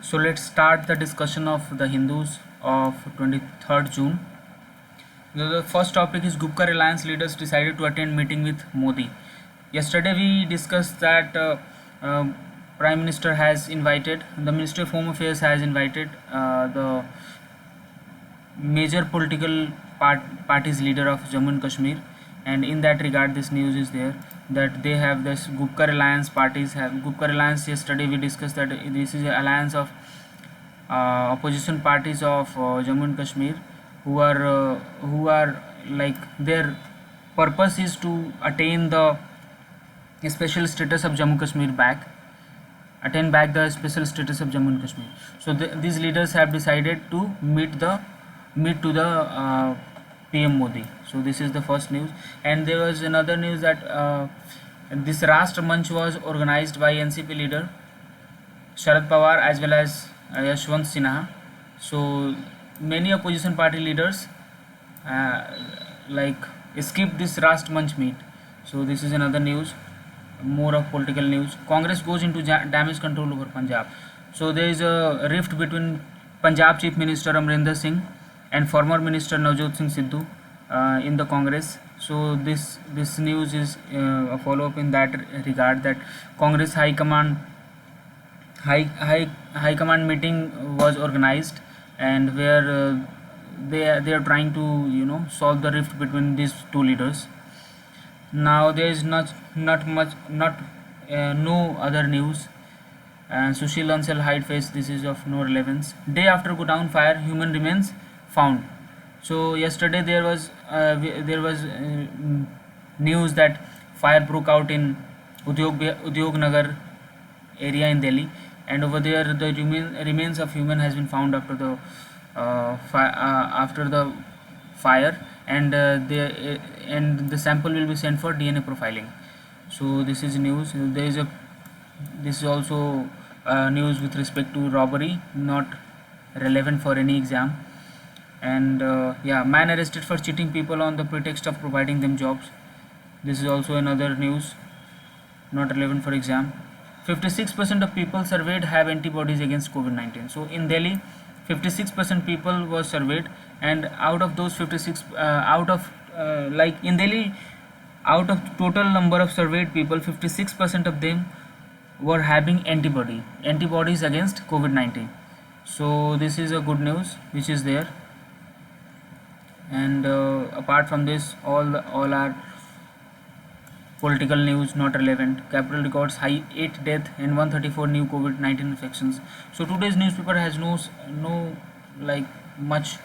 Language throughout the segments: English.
So let's start the discussion of the Hindus of 23rd June. The first topic is Gupkar Alliance leaders decided to attend meeting with Modi. Yesterday we discussed that uh, Prime Minister has invited, the Ministry of Home Affairs has invited the major political party's leader of Jammu and Kashmir, and in that regard this news is there that they have this Gupkar Alliance parties have Gupkar Alliance. Yesterday we discussed that this is an alliance of opposition parties of Jammu and Kashmir who are like their purpose is to attain the special status of Jammu Kashmir back, attain back the special status of Jammu and Kashmir. So these leaders have decided to meet to the PM Modi. So this is the first news, and there was another news that this Rashtra Manch was organized by NCP leader Sharad Pawar as well as Yashwant Sinha. So many opposition party leaders uh, like skipped this Rashtra Manch meet. So this is another news, more of political news. Congress goes into damage control over Punjab. So there is a rift between Punjab Chief Minister Amrinder Singh and former Minister Navjot Singh Sidhu in the Congress. So this news is a follow up in that regard, that Congress High Command meeting was organized, and where they are trying to solve the rift between these two leaders. Now there is not much not no other news. And Sushil Ansel hide face, this is of no relevance. Day after Godown fire, human remains found. So yesterday there was news that fire broke out in Udyog Nagar area in Delhi, and over there the remains of human has been found after the fire, and the sample will be sent for DNA profiling. So this is news. This is also news with respect to robbery, not relevant for any exam. And yeah, man arrested for cheating people on the pretext of providing them jobs. This is also another news, not relevant for exam. 56% of people surveyed have antibodies against COVID-19. So in Delhi, 56% people were surveyed, and out of those 56, like in Delhi, out of total number of surveyed people, 56% of them were having antibodies against COVID-19. So this is a good news which is there. And apart from this, all are political news, not relevant. Capital records high 8 death and 134 new COVID-19 infections. So today's newspaper has no like much,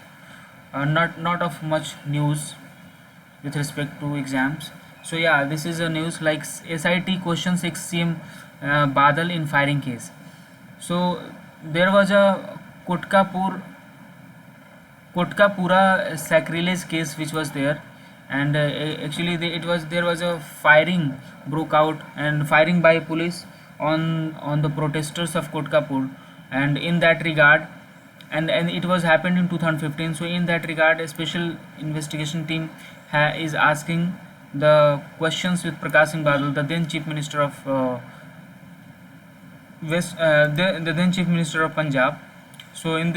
not of much news with respect to exams. So yeah, this is a news like SIT questions CM Badal in firing case. So there was a Kotkapura sacrilege case which was there, and actually there was a firing broke out, and firing by police on the protesters of Kotkapur, and in that regard, and it was happened in 2015. So in that regard, a special investigation team is asking the questions with Prakash Singh Badal, the then chief minister of the then chief minister of Punjab. So in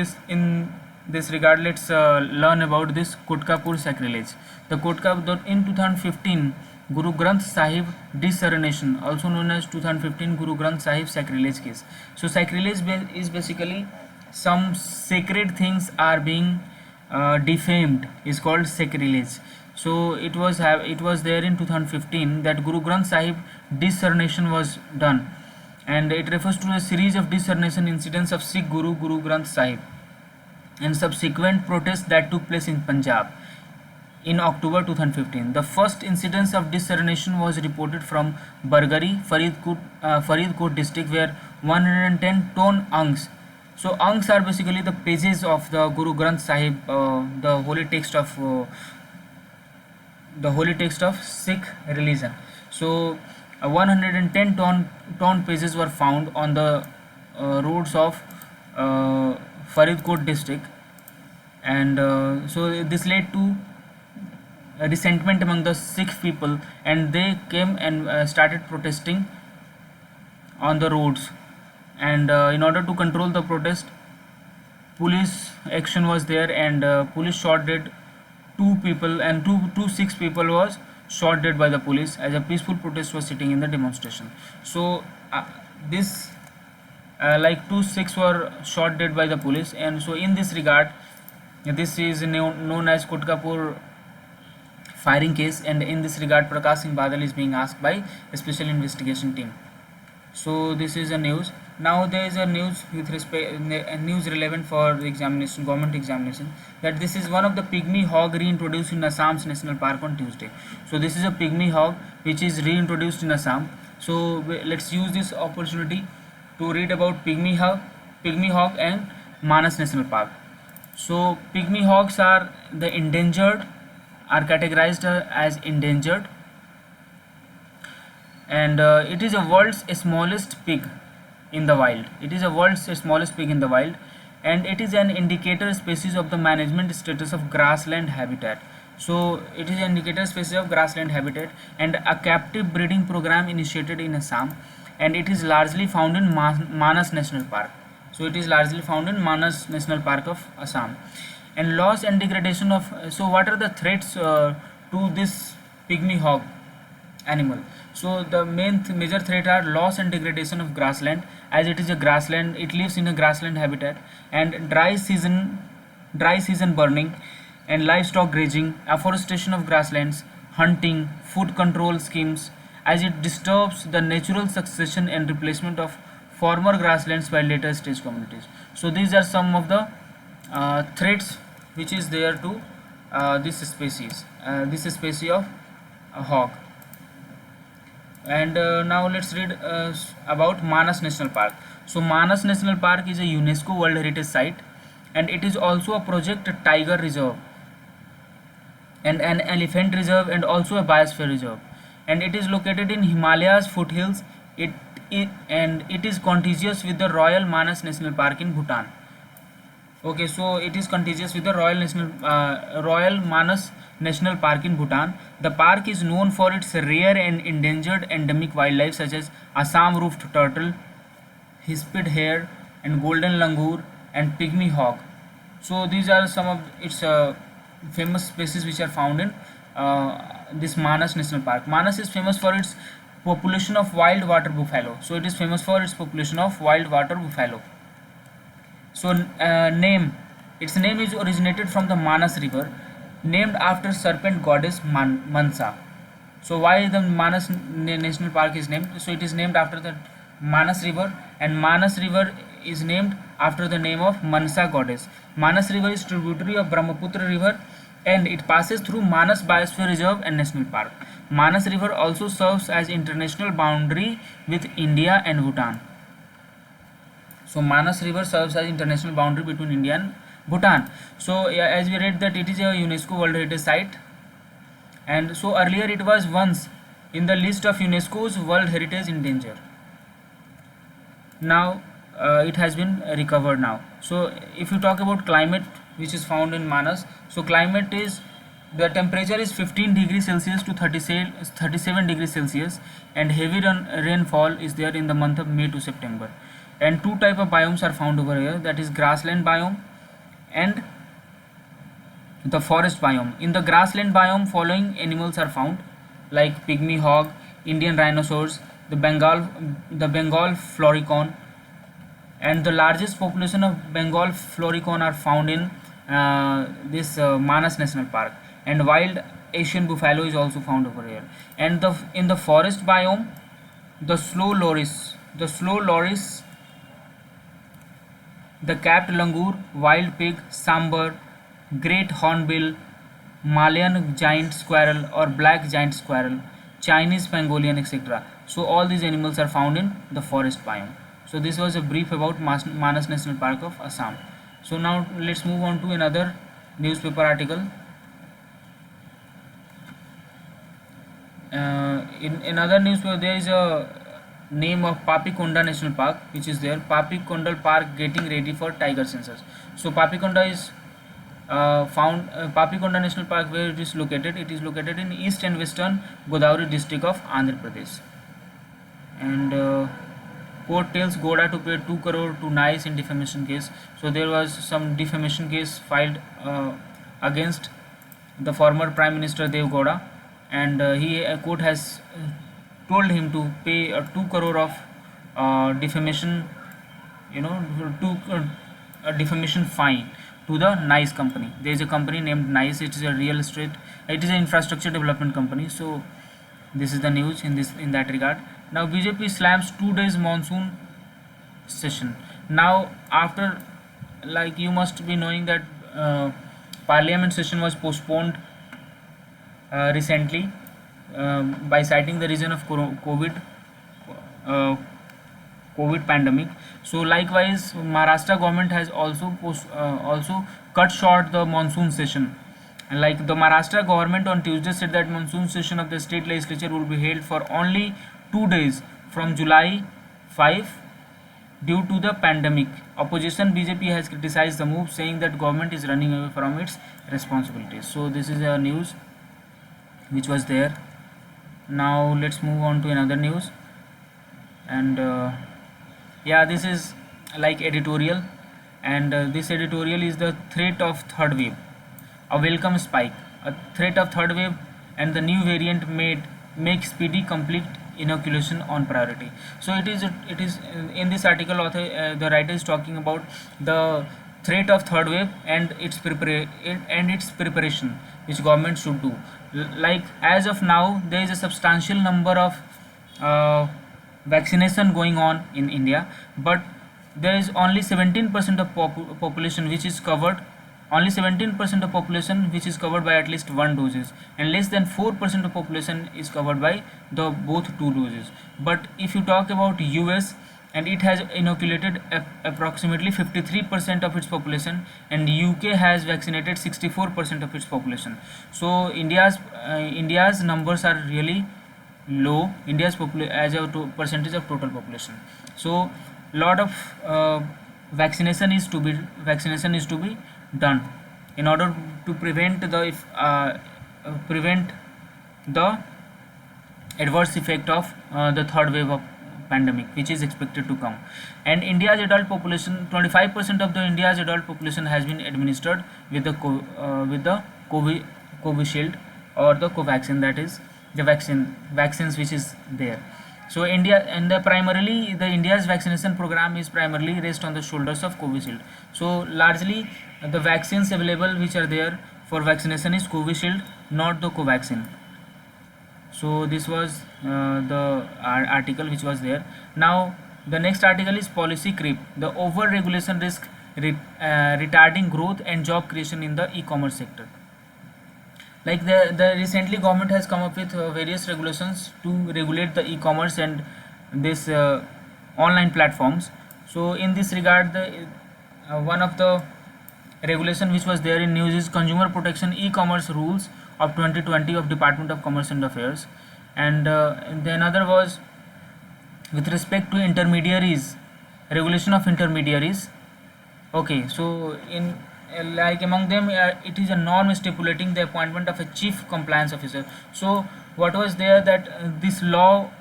this regard, let's learn about this Kotkapur sacrilege. In 2015, Guru Granth Sahib discernation, also known as 2015 Guru Granth Sahib sacrilege case. So sacrilege is basically some sacred things are being defamed, is called sacrilege. So it was there in 2015 that Guru Granth Sahib discernation was done, and it refers to a series of discernation incidents of Sikh Guru Granth Sahib and subsequent protests that took place in Punjab in October 2015. The first incidence of discernation was reported from Bargari, Faridkot district, where 110 ton angs. So angs are basically the pages of the Guru Granth Sahib, the holy text of Sikh religion. So 110 ton pages were found on the roads of Faridkot district, and so this led to resentment among the Sikh people, and they came and started protesting on the roads and in order to control the protest, police action was there, and police shot dead two people, and two six people was shot dead by the police as a peaceful protest was sitting in the demonstration. So this like 2 6 were shot dead by the police, and so in this regard, this is known as Kotkapur firing case, and in this regard Prakash Singh Badal is being asked by a special investigation team. So this is a news. Now there is a news with respect, news relevant for the examination, government examination, that this is one of the pygmy hog reintroduced in Assam's national park on Tuesday. So this is a pygmy hog which is reintroduced in Assam. So let's use this opportunity to read about pygmy hog and Manas National Park. So pygmy hogs are the endangered, are categorized as endangered, and it is a world's smallest pig in the wild. It is a world's smallest pig in the wild, and it is an indicator species of the management status of grassland habitat. So it is an indicator species of grassland habitat and a captive breeding program initiated in Assam, and it is largely found in Manas National Park. So it is largely found in Manas National Park of Assam. And loss and degradation of, so what are the threats to this pygmy hog animal? So the major threat are loss and degradation of grassland, as it is a grassland, it lives in a grassland habitat, and dry season burning, and livestock grazing, afforestation of grasslands, hunting, food control schemes, as it disturbs the natural succession and replacement of former grasslands by later stage communities. So these are some of the threats which is there to this species of hog. And now let's read about Manas National Park. So Manas National Park is a UNESCO World Heritage Site, and it is also a project tiger reserve and an elephant reserve and also a biosphere reserve, and it is located in Himalayas foothills. It is contiguous with the Royal Manas National Park in Bhutan. Okay, so it is contiguous with the Royal Manas National Park in Bhutan. The park is known for its rare and endangered endemic wildlife such as Assam roofed turtle, hispid hare, and golden langur, and pygmy hog. So these are some of its famous species which are found in this Manas National Park. Manas is famous for its population of wild water buffalo. So it is famous for its population of wild water buffalo. So its name is originated from the Manas river, named after serpent goddess Mansa. So why the Manas National Park is named? So it is named after the Manas river, and Manas river is named after the name of Mansa goddess. Manas river is tributary of Brahmaputra river, and it passes through Manas Biosphere Reserve and National Park. Manas river also serves as international boundary with India and Bhutan. So Manas river serves as international boundary between India and Bhutan. So yeah, as we read that it is a UNESCO World Heritage Site, and so earlier it was once in the list of UNESCO's World Heritage in danger. Now it has been recovered now. So if you talk about climate which is found in Manas, so climate is, the temperature is 15 degrees Celsius to 37 degrees Celsius, and heavy rainfall is there in the month of May to September. And two type of biomes are found over here, that is grassland biome and the forest biome. In the grassland biome, following animals are found, like pygmy hog, Indian rhinoceros, the Bengal floricon, and the largest population of Bengal floricon are found in this Manas National Park, and wild Asian buffalo is also found over here. And in the forest biome, the slow loris, the capped langur, wild pig, sambar, great hornbill, Malayan giant squirrel or black giant squirrel, Chinese pangolin, etc. So all these animals are found in the forest biome. So this was a brief about Manas National Park of Assam. So now let's move on to another newspaper article. In another newspaper, there is a name of Papikonda National Park which is there. Papikonda Park getting ready for tiger census. So Papikonda is Papikonda National Park, where it is located. It is located in east and western Godavari district of Andhra Pradesh. And Court tells Goda to pay 2 crore to Nice in defamation case. So there was some defamation case filed against the former Prime Minister Dev Goda, and court has told him to pay 2 crore of defamation, to a defamation fine to the Nice company. There is a company named Nice. It is a real estate. It is an infrastructure development company. So this is the news in that regard. Now BJP slams 2 days monsoon session. Now after, like, you must be knowing that Parliament session was postponed recently by citing the reason of uh, COVID pandemic. So likewise, Maharashtra government has also cut short the monsoon session. And like the Maharashtra government on Tuesday said that monsoon session of the state legislature will be held for only 2 days from July 5 due to the pandemic. Opposition BJP has criticized the move, saying that government is running away from its responsibilities. So this is a news which was there. Now let's move on to another news, and yeah, this is like editorial, and this editorial is the threat of third wave, a welcome spike, a threat of third wave, and the new variant make speedy complete inoculation on priority. So it is in this article, the writer is talking about the threat of third wave and its preparation which government should do. Like as of now, there is a substantial number of uh, vaccination going on in India, but there is only 17% of population which is covered, only 17% of population which is covered by at least one doses, and less than 4% of population is covered by the both two doses. But if you talk about US, and it has inoculated approximately 53% of its population, and UK has vaccinated 64% of its population. So India's numbers are really low. India's as a percentage of total population. So lot of vaccination is to be done in order to prevent the adverse effect of the third wave of pandemic which is expected to come. And India's adult population, 25% of the India's adult population has been administered with the Covishield or the Covaxin, that is the vaccines which is there. So India, and primarily the India's vaccination program is primarily rest on the shoulders of Covishield. So largely the vaccines available which are there for vaccination is Covishield, not the Covaxin. So this was the article which was there. Now the next article is policy creep, the over regulation risk retarding growth and job creation in the e-commerce sector. Like the recently government has come up with various regulations to regulate the e-commerce and this online platforms. So in this regard, the one of the regulation which was there in news is Consumer Protection E-commerce Rules of 2020 of Department of Commerce and Affairs, and the another was with respect to intermediaries, regulation of intermediaries. Okay, so in like among them, it is a norm stipulating the appointment of a chief compliance officer. So what was there that this law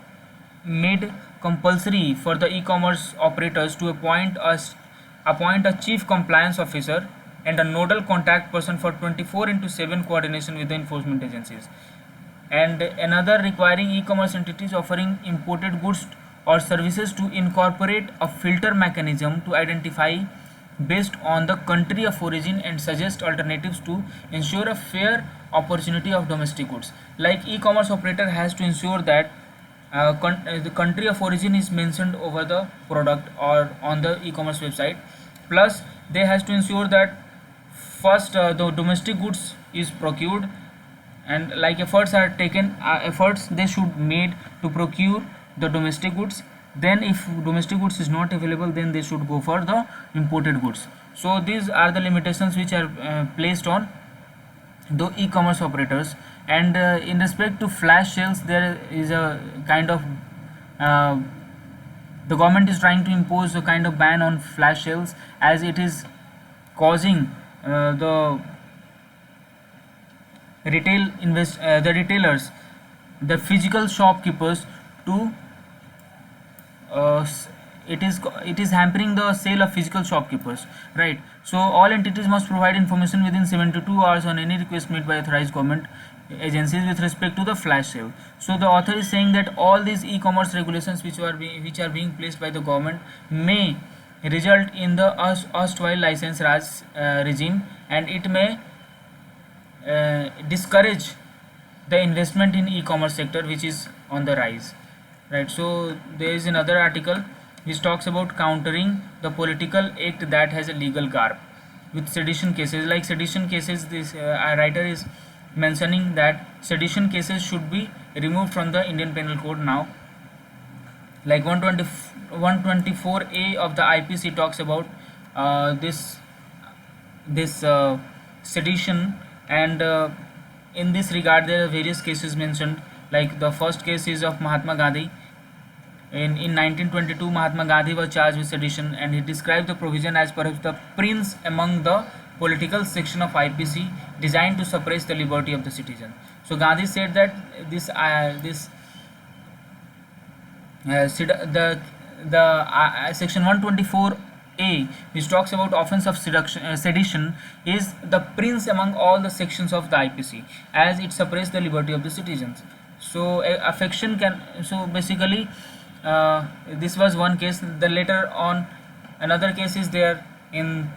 made compulsory for the e-commerce operators to appoint a chief compliance officer and a nodal contact person for 24/7 coordination with the enforcement agencies, and another requiring e-commerce entities offering imported goods or services to incorporate a filter mechanism to identify based on the country of origin and suggest alternatives to ensure a fair opportunity of domestic goods. Like e-commerce operator has to ensure that the country of origin is mentioned over the product or on the e-commerce website, plus they has to ensure that first the domestic goods is procured, and like efforts are taken, efforts they should made to procure the domestic goods. Then if domestic goods is not available, then they should go for the imported goods. So these are the limitations which are placed on the e-commerce operators. And in respect to flash sales, there is a kind of the government is trying to impose a kind of ban on flash sales, as it is causing the the retailers, the physical shopkeepers to it is hampering the sale of physical shopkeepers, right? So all entities must provide information within 72 hours on any request made by authorized government agencies with respect to the flash sale. So the author is saying that all these e-commerce regulations which are being placed by the government may result in the erstwhile license Raj regime, and it may discourage the investment in e-commerce sector which is on the rise, right? So there is another article which talks about countering the political act that has a legal garb with sedition cases. Like sedition cases, this writer is mentioning that sedition cases should be removed from the Indian Penal Code now. Like 124A of the IPC talks about this sedition, and in this regard there are various cases mentioned. Like the first case is of Mahatma Gandhi. In 1922, Mahatma Gandhi was charged with sedition, and he described the provision as perhaps the prince among the political section of IPC designed to suppress the liberty of the citizen. So Gandhi said that section 124A, which talks about offense of sedition, is the prince among all the sections of the IPC, as it suppressed the liberty of the citizens. So affection can, so basically this was one case. The later on another case is there in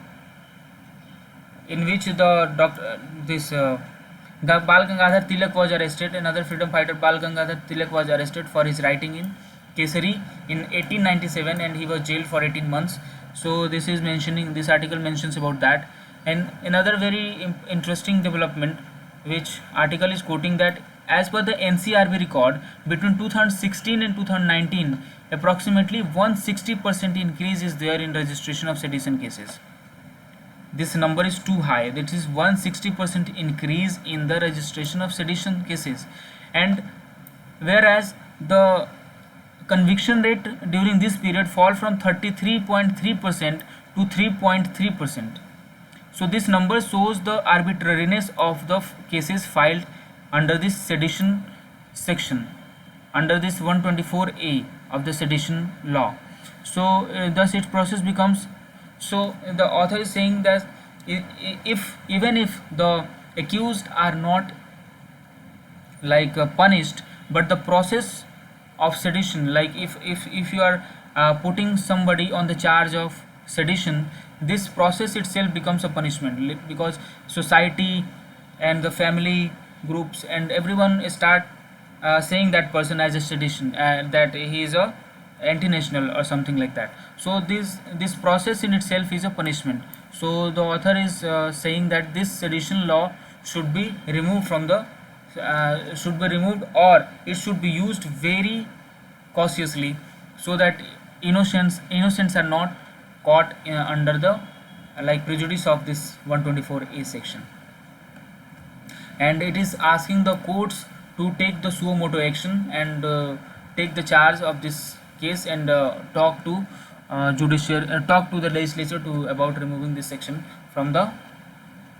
which the Bal Gangadhar Tilak was arrested. Another freedom fighter, Bal Gangadhar Tilak, was arrested for his writing in Kesari in 1897, and he was jailed for 18 months. So this article mentions about that. And another very interesting development, which article is quoting, that as per the NCRB record, between 2016 and 2019, approximately 160% increase is there in registration of sedition cases. This number is too high. That is 160% increase in the registration of sedition cases, and whereas the conviction rate during this period fall from 33.3% to 3.3%. So this number shows the arbitrariness of the cases filed under this sedition section, under this 124A of the sedition law. So thus its process becomes, so the author is saying that even if the accused are not like punished, but the process of sedition, like if you are putting somebody on the charge of sedition, this process itself becomes a punishment, because society and the family groups and everyone start saying that person as a sedition, that he is a anti-national or something like that. So this process in itself is a punishment. So the author is saying that this sedition law should be removed from the or it should be used very cautiously, so that innocents are not caught under the like prejudice of this 124A section. And it is asking the courts to take the suo motu action and take the charge of this case, and talk to the legislature about removing this section from the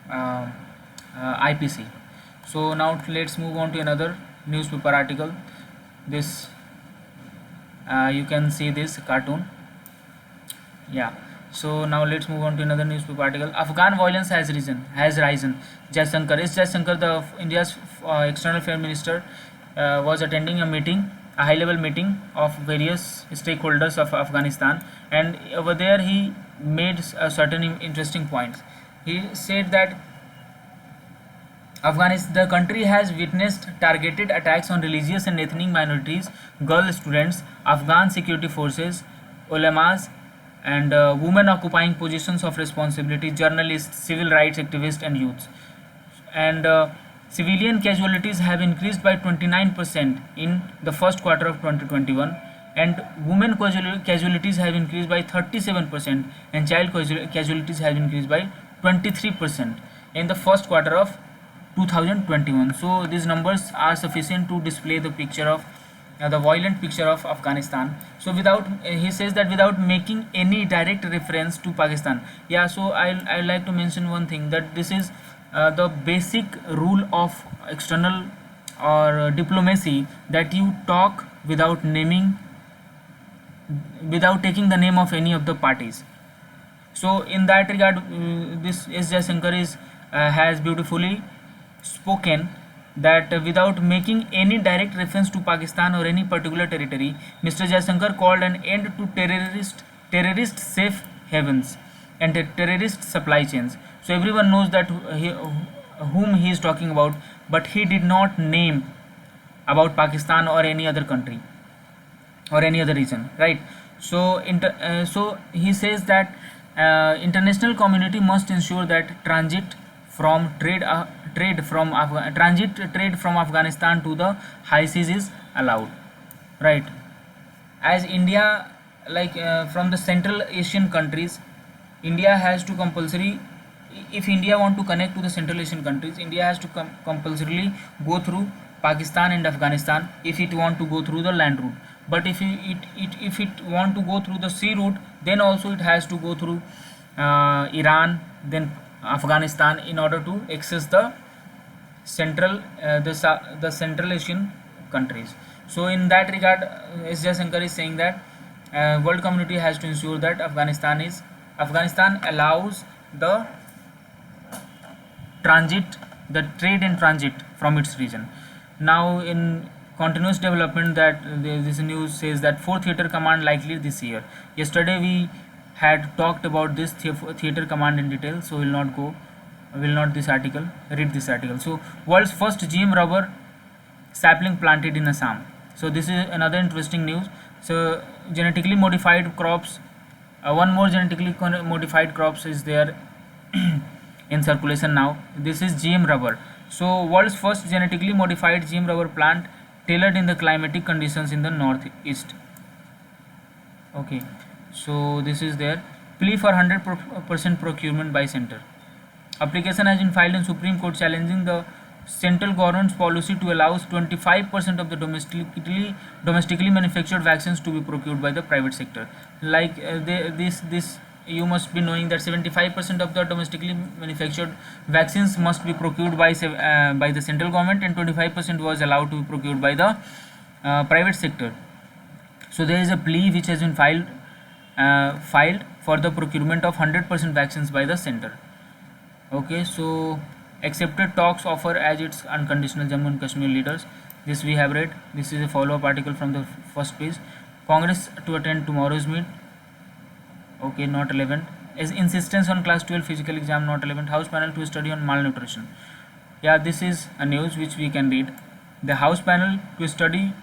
IPC. So now let's move on to another newspaper article. This you can see this cartoon. Yeah. So now let's move on to another newspaper article. Afghan violence has risen. Jaisankar, the India's external affairs minister, was attending a high-level meeting of various stakeholders of Afghanistan, and over there he made certain interesting points. He said that the country has witnessed targeted attacks on religious and ethnic minorities, girl students, Afghan security forces, ulamas, and women occupying positions of responsibility, journalists, civil rights activists, and youths. And civilian casualties have increased by 29% in the first quarter of 2021, and women casualties have increased by 37%, and child casualties have increased by 23% in the first quarter of 2021. So these numbers are sufficient to display the picture of the violent picture of Afghanistan. So he says that without making any direct reference to Pakistan. Yeah, so I like to mention one thing, that this is the basic rule of external or diplomacy, that you talk without naming without taking the name of any of the parties. So in that regard, this S. Jaishankar has beautifully spoken that without making any direct reference to Pakistan or any particular territory, Mr. Jaishankar called an end to terrorist safe havens and terrorist supply chains. So everyone knows that whom he is talking about, but he did not name about Pakistan or any other country or any other region, right? So he says that international community must ensure that transit trade from Afghanistan to the high seas is allowed, right? As India, like from the Central Asian countries, India has to compulsory, if India want to connect to the Central Asian countries, India has to compulsorily go through Pakistan and Afghanistan if it want to go through the land route. But if it want to go through the sea route, then also it has to go through Iran, then Afghanistan, in order to access the the Central Asian countries. So in that regard, S. Jaishankar is saying that world community has to ensure that Afghanistan allows the trade and transit from its region. Now in continuous development, that this news says that 4th theater command likely this year. Yesterday we had talked about this theater command in detail, so will not read this article. So world's first GM rubber sapling planted in Assam. So this is another interesting news. So genetically modified crops, one more genetically modified crops is there in circulation now. This is GM rubber. So world's first genetically modified GM rubber plant tailored in the climatic conditions in the northeast. Okay, so this is there. Plea for 100% procurement by center. Application has been filed in Supreme Court challenging the central government's policy to allow 25% of the domestically manufactured vaccines to be procured by the private sector. Like this you must be knowing that 75% of the domestically manufactured vaccines must be procured by the central government, and 25% was allowed to be procured by the private sector. So there is a plea which has been filed for the procurement of 100% vaccines by the center. Okay, so accepted talks offer as its unconditional Jammu and Kashmir leaders. This we have read. This is a follow-up article from the first page. Congress to attend tomorrow's meet. Okay, not relevant. As insistence on class 12 physical exam not relevant. House panel to study on malnutrition. Yeah, this is a news which we can read. The House panel to study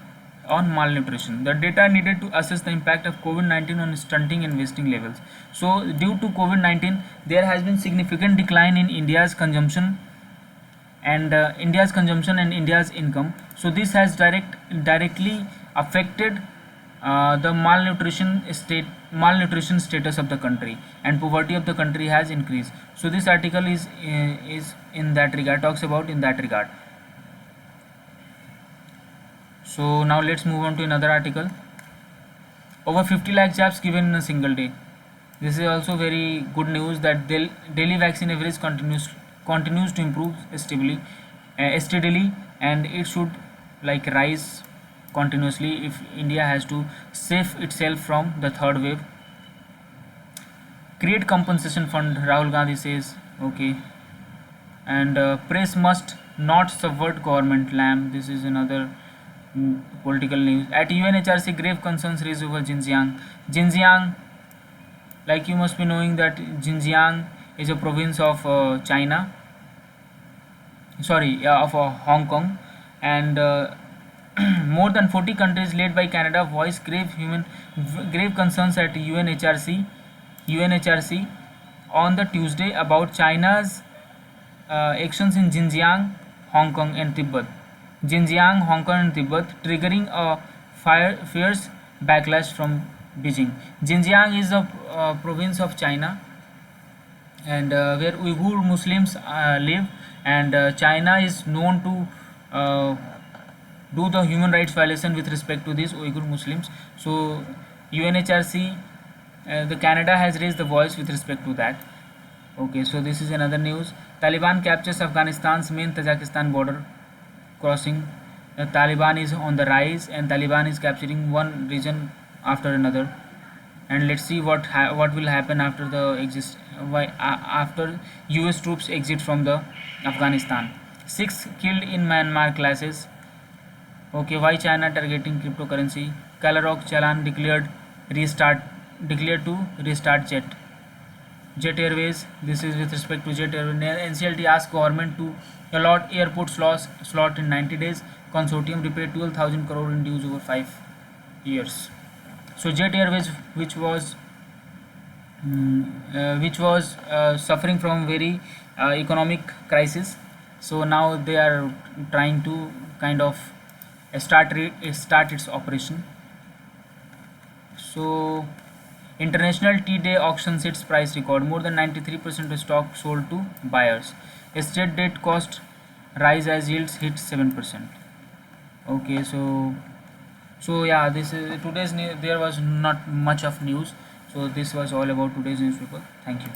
on malnutrition. The data needed to assess the impact of COVID-19 on stunting and wasting levels. So due to COVID-19, there has been significant decline in India's consumption and India's income. So this has directly affected the malnutrition status of the country, and poverty of the country has increased. So this article is in that regard, talks about in that regard. So now let's move on to another article. Over 50 lakh jabs given in a single day. This is also very good news that daily vaccine average continues to improve steadily, and it should like rise continuously if India has to save itself from the third wave. Create compensation fund, Rahul Gandhi says. Okay, and press must not subvert government lamb. This is another political news. At UNHRC, grave concerns raised over Xinjiang, like you must be knowing that Xinjiang is a province of China, of Hong Kong, and more than 40 countries led by Canada voiced grave concerns at UNHRC on the Tuesday about China's actions in Xinjiang, Hong Kong and Tibet. Triggering a fierce backlash from Beijing. Xinjiang is a province of China, and where Uyghur Muslims live, and China is known to do the human rights violation with respect to these Uyghur Muslims. So UNHRC, the Canada has raised the voice with respect to that. Okay, so this is another news. Taliban captures Afghanistan's main Tajikistan border crossing. Taliban is on the rise, and Taliban is capturing one region after another. And let's see what will happen after the after US troops exit from the Afghanistan. 6 killed in Myanmar clashes. Okay, why China targeting cryptocurrency? Kalarok Chalan declared to restart Jet Airways. This is with respect to Jet Airways. NCLT asked government to allot airport slot in 90 days. Consortium repaid 12,000 crore in dues over 5 years. So Jet Airways, which was suffering from very economic crisis, so now they are trying to kind of start its operation. So international T-Day auction sets price record. More than 93% of stock sold to buyers. Estate debt cost rise as yields hit 7%. Okay, so yeah, this is today's news. There was not much of news, so this was all about today's newspaper. Thank you.